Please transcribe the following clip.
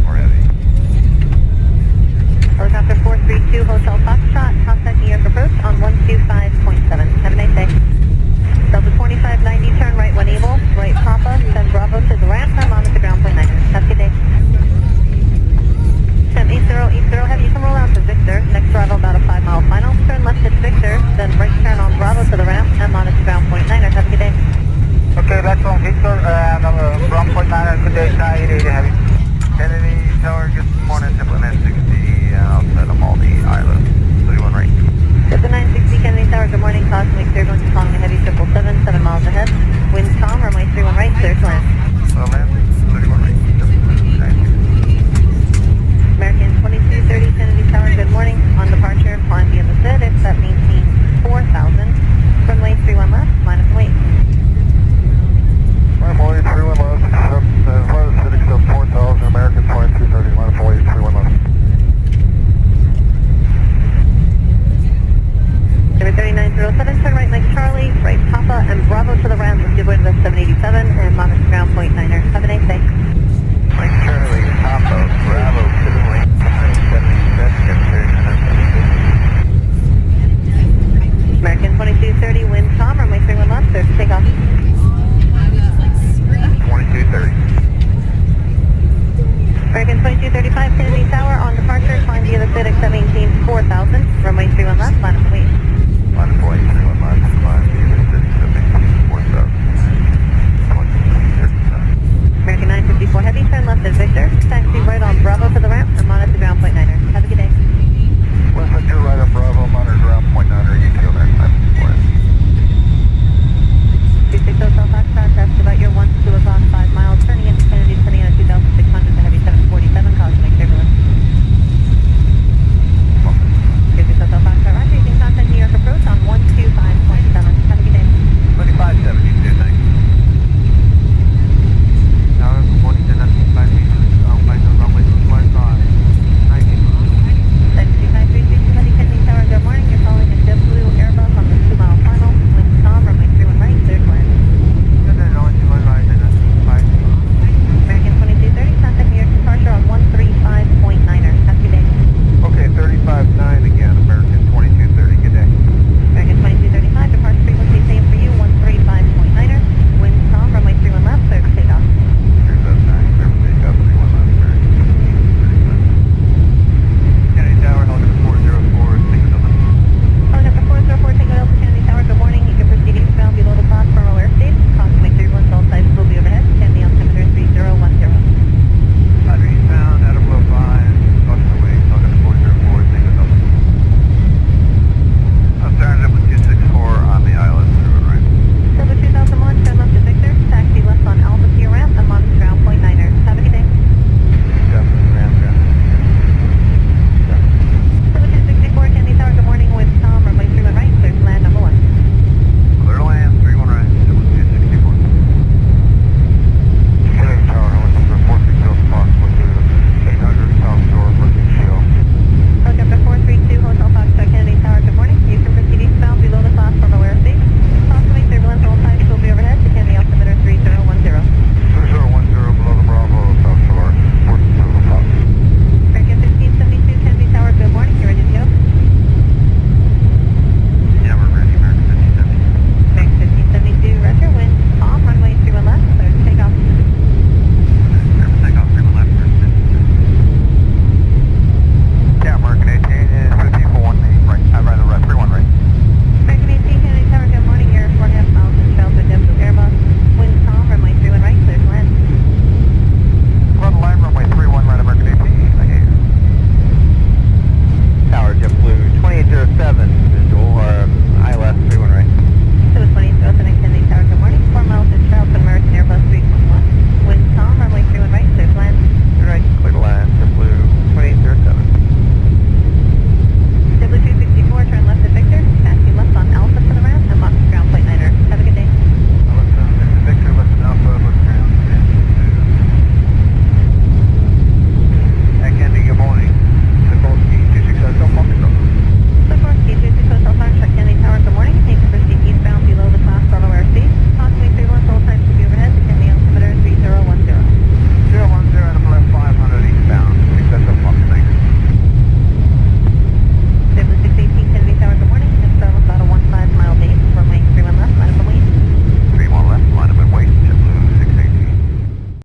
or heavy. Helicopter 432 Hotel Foxtrot, contacting your approach on 125.7. Have a nice day. Delta 2590, turn right 1 Evil, right Papa, then Bravo to the ramp, and monitor ground point 9. Have a good day. Sam 8080 Heavy, you can roll out to Victor, next arrival about a 5-mile final, turn left at Victor, then right turn on Bravo to the ramp, and monitor ground point 9. Have a good day. Okay, back on Victor, ground point 9, good day, Sky 880 Heavy. Kennedy Tower, good morning, Temple 960, outside of Maldi Island, 31 right. Temple 960 Kennedy Tower, good morning, Cosmic 31, calling the Heavy 777, 7 miles ahead. Wind calm, runway 31 right, clear to land. Land, 31 right. Thank you. American 2230 Kennedy Tower, good morning. On departure, climb via the FIDX, that maintains 4,000. Runway 31 left, line of weight. Runway 31 left, flight of City Club 4000, American 2230, line of weight 31 left. Number 3907, turn right Mike Charlie, right Papa, and Bravo to the ramp with good wind of 787, and monitor ground point 9er. Have a nice day. Mike Charlie, Papa, Bravo to the ramp, 77, American 2230, wind calm, runway 31 left, clear for takeoff. 2230. American 2235 Kennedy Tower, on departure, climb via the FIDX, that maintains 4,000. Runway 31 left, line of weight. Line of weight 31 left, climb via the City Club 4000. American 954 Heavy, turn left at Victor,